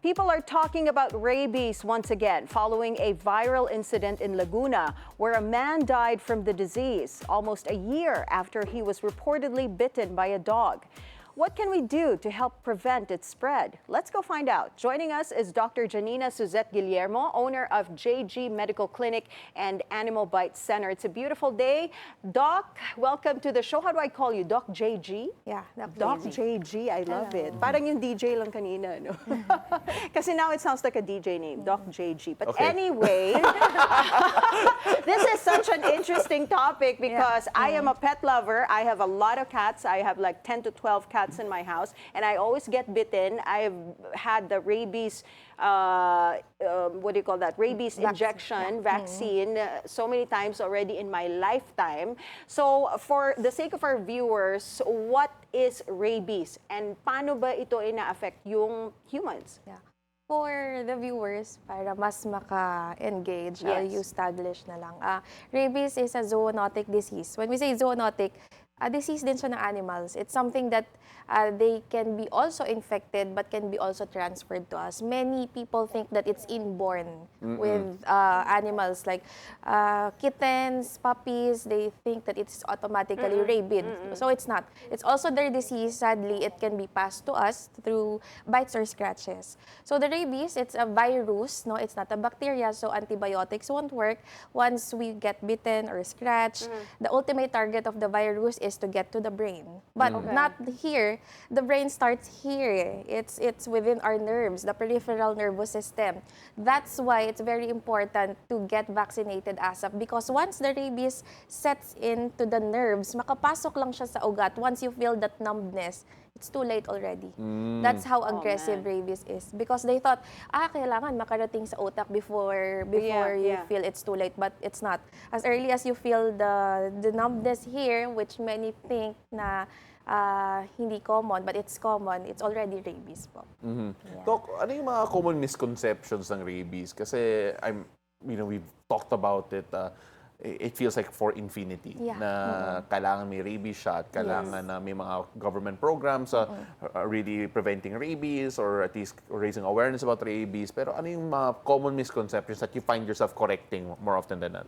People are talking about rabies once again following a viral incident in Laguna where a man died from the disease almost a year after he was reportedly bitten by a dog. What can we do to help prevent its spread? Let's go find out. Joining us is Dr. Janina Suzette Guillermo, owner of JG Medical Clinic and Animal Bite Center. It's a beautiful day. Doc, welcome to the show. How do I call you? Doc JG? Yeah, Doc JG. I love it. Parang yung DJ lang kanina, no? Kasi now it sounds like a DJ name, Doc JG. But anyway, this is such an interesting topic because I am a pet lover. I have a lot of cats. I have like 10 to 12 cats in my house, and I always get bitten. I've had the rabies, what do you call that? Rabies injection, vaccine, so many times already in my lifetime. So for the sake of our viewers, what is rabies and paano ba ito ina-affect yung humans? Yeah. For the viewers, para mas maka-engage, you establish na lang. Rabies is a zoonotic disease. When we say zoonotic, disease din siya ng animals. It's something that they can be also infected but can be also transferred to us. Many people think that it's inborn with animals like kittens, puppies. They think that it's automatically rabid. So it's not. It's also their disease. Sadly, it can be passed to us through bites or scratches. So the rabies, it's a virus. No, it's not a bacteria. So antibiotics won't work once we get bitten or scratched. The ultimate target of the virus is to get to the brain, but not here. The brain starts here. It's within our nerves, the peripheral nervous system. That's why it's very important to get vaccinated ASAP, because once the rabies sets into the nerves, makapasok lang siya sa ugat. Once you feel that numbness, it's too late already. That's how aggressive rabies is, because they thought, kailangan makarating sa utak before you feel it's too late, but it's not. As early as you feel the numbness here, which many think na hindi common, but it's common, it's already rabies po. Doc, ano yung mga common misconceptions ng rabies? Kasi we've talked about it. It feels like for infinity na kailangan may rabies shot, kailangan na may mga government programs really preventing rabies or at least raising awareness about rabies. Pero ano yung mga common misconceptions that you find yourself correcting more often than not?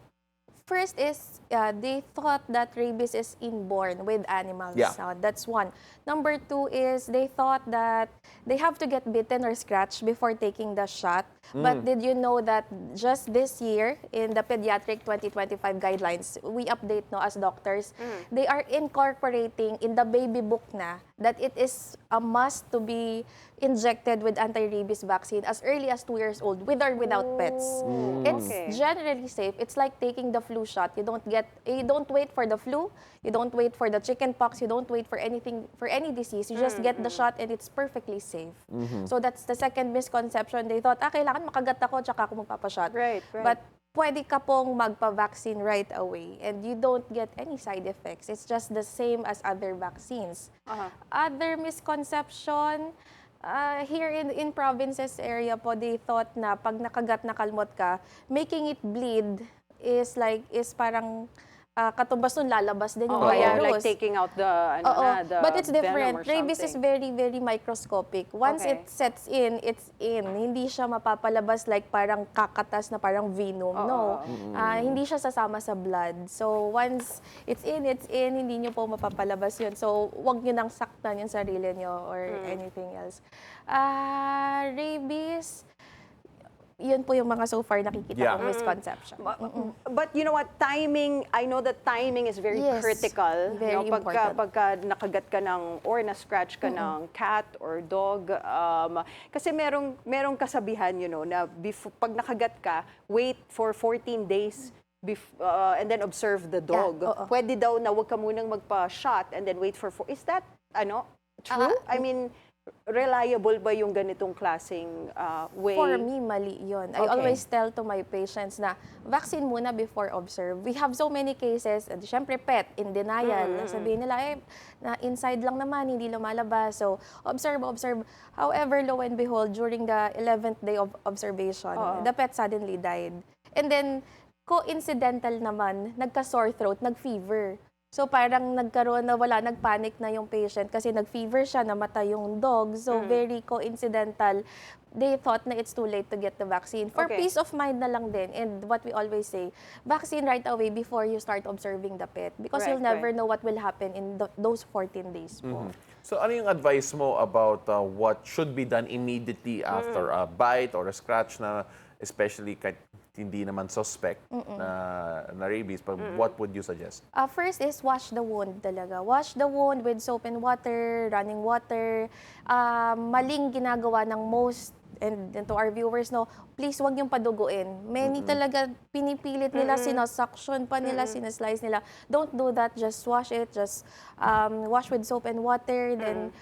First is, they thought that rabies is inborn with animals. That's one. Number two is, they thought that they have to get bitten or scratched before taking the shot. But did you know that just this year, in the pediatric 2025 guidelines, we update as doctors, they are incorporating in the baby book na that it is a must to be injected with anti-rabies vaccine as early as 2 years old, with or without pets. It's generally safe. It's like taking the flu shot. You don't wait for the flu, you don't wait for the chicken pox, you don't wait for anything, for any disease. You just get the shot and it's perfectly safe. So that's the second misconception. They thought, kailangan makagat ako tsaka ako magpapashot. Right. But pwede ka pong magpa-vaccine right away and you don't get any side effects. It's just the same as other vaccines. Other misconception, here in provinces area po, they thought na pag nakagat na kalmot ka, making it bleed is parang katumbas nun lalabas din yung virus. Like taking out the but it's different. Venom or Rabies is something. very, very microscopic. Once it sets in, it's in. Hindi siya mapapalabas like parang kakatas na parang venom. Hindi siya sasama sa blood. So once it's in, hindi nyo po mapapalabas yun. So wag nyo nang saktan yung sarili nyo or anything else. Rabies, yun po yung mga so far nakikita kong misconception. But you know what, timing, I know that timing is very critical. Very important. Pagka nakagat ka ng, or na-scratch ka ng cat or dog. Kasi merong kasabihan, na pag nakagat ka, wait for 14 days and then observe the dog. Pwede daw na wag ka munang magpa-shot and then wait for is that, true? I mean, reliable ba yung ganitong klaseng way? For me, mali yun. I always tell to my patients na vaccine muna before observe. We have so many cases, syempre pet, in denial. Sabihin nila, na inside lang naman, hindi lumalabas. So, observe. However, lo and behold, during the 11th day of observation, the pet suddenly died. And then, coincidental naman, nagka-sore throat, nag-fever. So parang nagkaroon na nagpanic na yung patient kasi nag-fever siya, namatay yung dog. So very coincidental. They thought na it's too late to get the vaccine. For peace of mind na lang din. And what we always say, vaccine right away before you start observing the pet. Because you'll never know what will happen in those 14 days po. So ano yung advice mo about what should be done immediately after a bite or a scratch na especially kahit hindi naman suspect na rabies, but what would you suggest? First is wash the wound talaga. Wash the wound with soap and water, running water. Maling ginagawa ng most, and to our viewers, no, please wag yung paduguin. Many talaga pinipilit nila, sinasuction pa nila, sinaslice nila. Don't do that. Just wash it. Just wash with soap and water. Then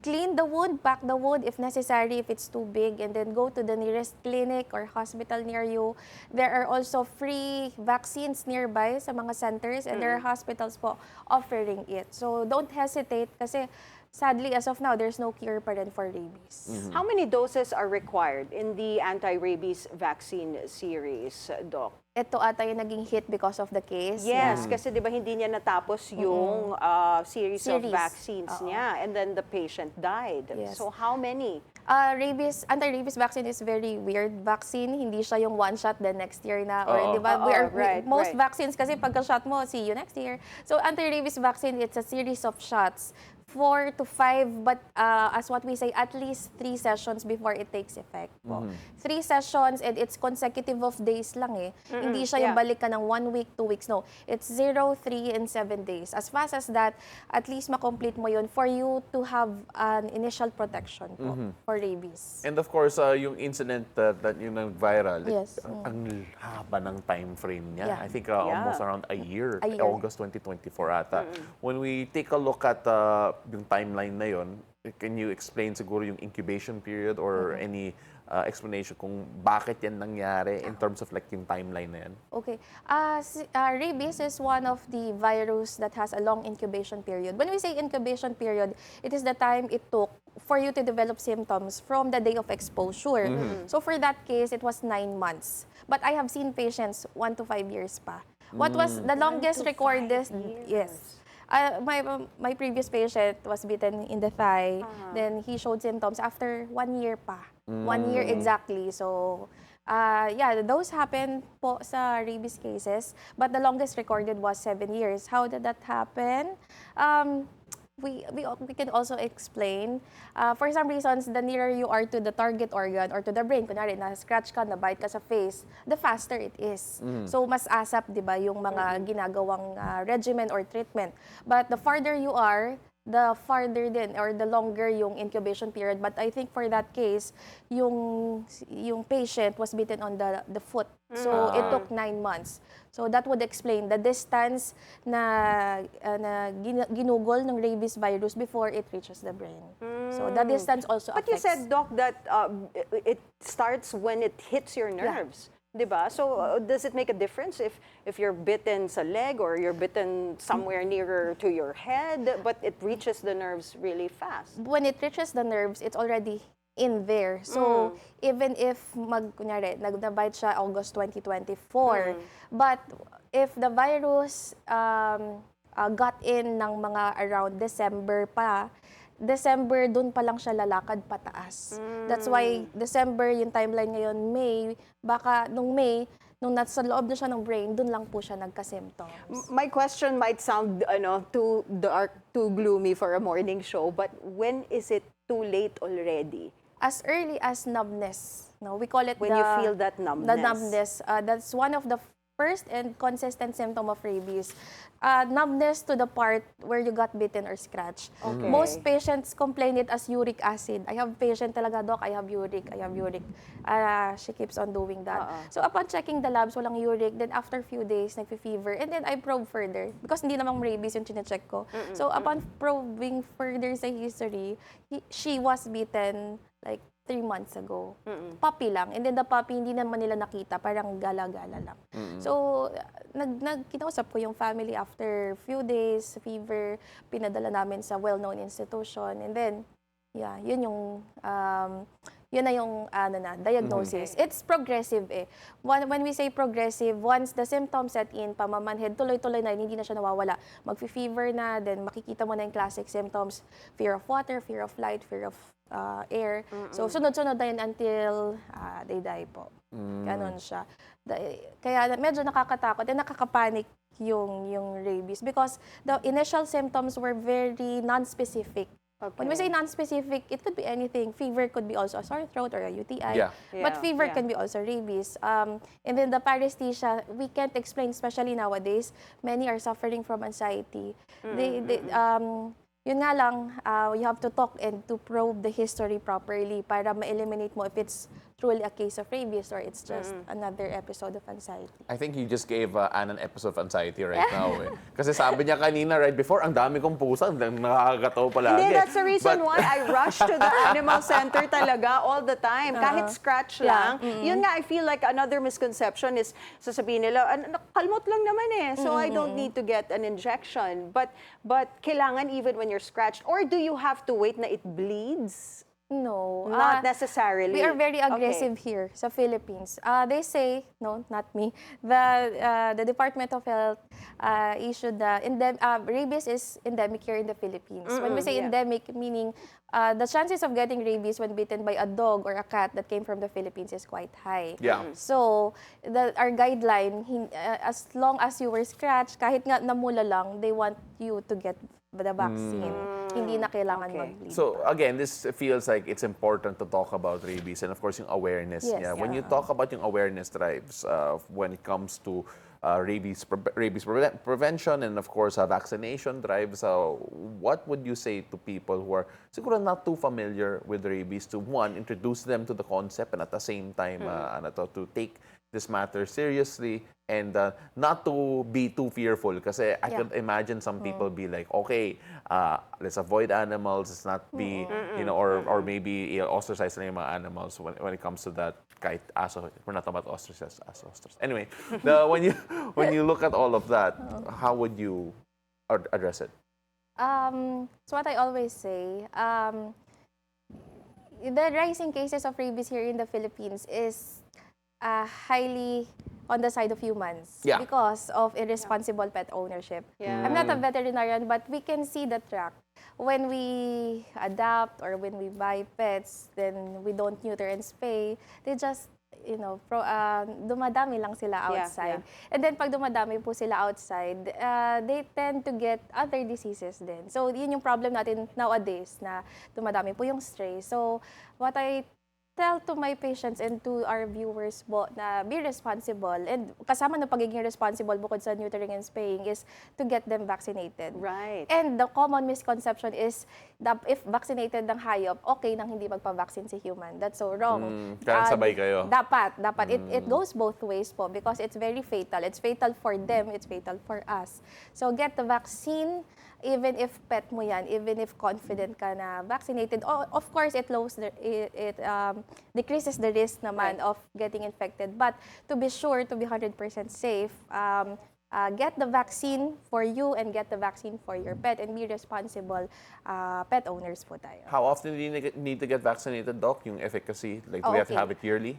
clean the wound, pack the wound if necessary, if it's too big, and then go to the nearest clinic or hospital near you. There are also free vaccines nearby sa mga centers, and there are hospitals po offering it. So don't hesitate kasi sadly, as of now, there's no cure pa rin for rabies. How many doses are required in the anti-rabies vaccine series, Doc? Ito ata yung naging hit because of the case. Yes, kasi di ba hindi niya natapos yung series of vaccines niya, and then the patient died. Yes. So how many? Anti-rabies vaccine is very weird vaccine. Hindi siya yung one shot the next year na. Or di ba, most vaccines kasi pagka-shot mo, see you next year. So anti-rabies vaccine, it's a series of shots. 4 to 5, but as what we say, at least 3 sessions before it takes effect po. 3 sessions, and it's consecutive of days lang eh. Hindi siya yung balik ka ng 1 week, 2 weeks. No, it's 0, 3, and 7 days. As fast as that, at least makomplete mo yun for you to have an initial protection po for rabies. And of course, yung incident that yung nag-viral, Yes. ang haba ng time frame niya. Yeah. I think almost around a year, A year. August 2024 ata. When we take a look at yung timeline na yon, can you explain siguro yung incubation period or any explanation kung bakit yan nangyari in terms of like yung timeline na yan? Okay. Rabies is one of the virus that has a long incubation period. When we say incubation period, it is the time it took for you to develop symptoms from the day of exposure. So for that case, it was 9 months. But I have seen patients 1 to 5 years pa. What was the longest recorded? Yes. My previous patient was bitten in the thigh. Then he showed symptoms after 1 year pa. 1 year exactly. So, yeah, those happen po sa rabies cases. But the longest recorded was 7 years. How did that happen? We can also explain. For some reasons, the nearer you are to the target organ or to the brain, kunwari, na-scratch ka, na-bite ka sa face, the faster it is. So, mas asap, di ba, yung mga ginagawang regimen or treatment. But the farther you are, the farther din or the longer yung incubation period. But I think for that case, yung patient was bitten on the foot. So, it took 9 months. So, that would explain the distance na ginugol ng rabies virus before it reaches the brain. So, the distance also But affects. you said, Doc, that it starts when it hits your nerves. Diba? So, does it make a difference if you're bitten sa leg or you're bitten somewhere nearer to your head, but it reaches the nerves really fast? When it reaches the nerves, it's already in there. So, even if kunyari, nag-bite siya August 2024, but if the virus got in ng mga around December pa, December, dun pa lang siya lalakad pataas. That's why December, yung timeline ngayon, May, baka nung May, nung nasa loob na siya ng brain, dun lang po siya nagka-symptoms. My question might sound too dark, too gloomy for a morning show, but when is it too late already? As early as numbness. No, we call it when you feel that numbness. The numbness. That's one of the first and consistent symptom of rabies. Numbness to the part where you got bitten or scratched. Okay. Most patients complain it as uric acid. I have patient talaga, Doc, I have uric. She keeps on doing that. So upon checking the labs, walang uric. Then after few days, nagfe-fever. And then I probe further. Because hindi namang rabies yung chinecheck ko. So upon probing further sa history, she was bitten like 3 months ago. Puppy lang. And then the puppy, hindi naman nila nakita. Parang gala-gala lang. So, kinausap ko yung family after few days, fever, pinadala namin sa well-known institution. And then, yeah, yun yun na yung diagnosis. It's progressive eh. When we say progressive, once the symptoms set in, pamamanhid, tuloy-tuloy na, hindi na siya nawawala. Mag-fever na, then makikita mo na yung classic symptoms, fear of water, fear of light, fear of air. So, sunod-sunod na yun until they die po. Ganon siya. Kaya medyo nakakatakot and nakakapanik yung rabies because the initial symptoms were very non-specific. Okay. When we say non-specific, it could be anything. Fever could be also a sore throat or a UTI. Yeah. But fever can be also rabies. And then the paresthesia, we can't explain, especially nowadays. Many are suffering from anxiety. Yun nga lang, you have to talk and to probe the history properly para ma-eliminate mo if it's truly a case of rabies or it's just another episode of anxiety. I think you just gave Ann an episode of anxiety right now. Kasi sabi niya kanina right before, ang dami kong pusa, nakakatawa palagi. Hindi, that's the reason why I rush to the animal center talaga all the time. Kahit scratch lang. Yun nga, I feel like another misconception is, sasabihin nila, kalmot lang naman eh, so I don't need to get an injection. But kailangan even when you're scratched, or do you have to wait na it bleeds? No. Not necessarily. We are very aggressive here sa Philippines. They say, no, not me, the Department of Health issued rabies is endemic here in the Philippines. When we say endemic, meaning the chances of getting rabies when bitten by a dog or a cat that came from the Philippines is quite high. Yeah. So, our guideline, as long as you were scratched, kahit nga namula lang, they want you to get the vaccine. Hindi na kailangan mag-bleed. So again, this feels like it's important to talk about rabies and of course yung awareness. Yes. Yeah. When you talk about yung awareness drives when it comes to rabies prevention and of course vaccination drives, what would you say to people who are siguro not too familiar with rabies to one, introduce them to the concept and at the same time to take this matter seriously and not to be too fearful kasi I could imagine some people be like, okay, let's avoid animals, let's not be, or maybe ostracize na yung mga animals when it comes to that. Kahit aso, we're not talking about ostracize, aso. Anyway, when you look at all of that, how would you address it? So what I always say, the rising cases of rabies here in the Philippines is highly on the side of humans because of irresponsible pet ownership. I'm not a veterinarian, but we can see the track. When we adopt or when we buy pets, then we don't neuter and spay, they just, dumadami lang sila outside. And then pag dumadami po sila outside, they tend to get other diseases din. So yun yung problem natin nowadays na dumadami po yung stray. So what I tell to my patients and to our viewers po na be responsible and kasama ng pagiging responsible bukod sa neutering and spaying is to get them vaccinated. Right. And the common misconception is that if vaccinated ng hayop, okay nang hindi magpa-vaccine si human. That's so wrong. Kaya sabay kayo. Dapat. It goes both ways po because it's very fatal. It's fatal for them, it's fatal for us. So get the vaccine even if pet mo yan, even if confident ka na vaccinated. Of course, it decreases the risk naman of getting infected. But to be sure, to be 100% safe, get the vaccine for you and get the vaccine for your pet and be responsible pet owners po tayo. How often do you need to get vaccinated, Doc? Yung efficacy? Like, do we have to have it yearly?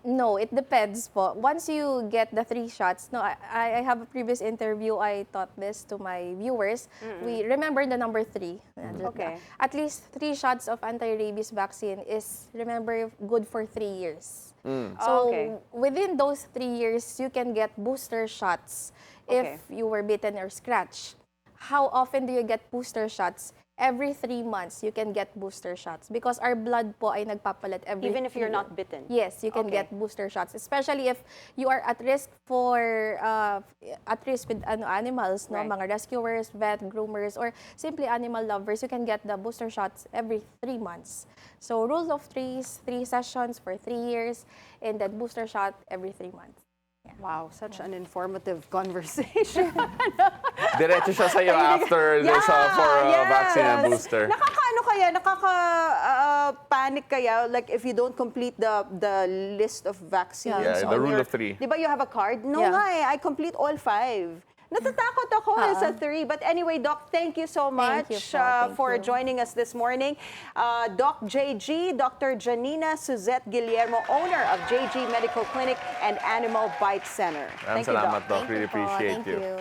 No, it depends po. Once you get the 3 shots, I have a previous interview, I taught this to my viewers. We remember the number 3. Okay. At least 3 shots of anti-rabies vaccine is, remember, good for 3 years. So within those 3 years, you can get booster shots if you were bitten or scratched. How often do you get booster shots? Every 3 months, you can get booster shots because our blood po ay nagpapalit every Even if you're not bitten? Yes, you can get booster shots, especially if you are at risk with animals, no, mga rescuers, vet, groomers, or simply animal lovers. You can get the booster shots every 3 months. So rule of 3s, 3 sessions for 3 years, and then booster shot every 3 months. Wow, such an informative conversation. Diretso siya sa'yo after this for vaccine and booster. Nakaka-panic kaya, like if you don't complete the list of vaccines. Yeah, the rule of 3. Di ba you have a card? No nga eh, I complete all 5. Natatakot ako as a 3. But anyway, Doc, thank you so much Thank you po. Thank for you. joining us this morning. Doc JG, Dr. Janina Suzette Guillermo, owner of JG Medical Clinic and Animal Bite Center. Maraming Thank you, salamat, Doc. Doc. Really Thank you po. appreciate Thank you. you.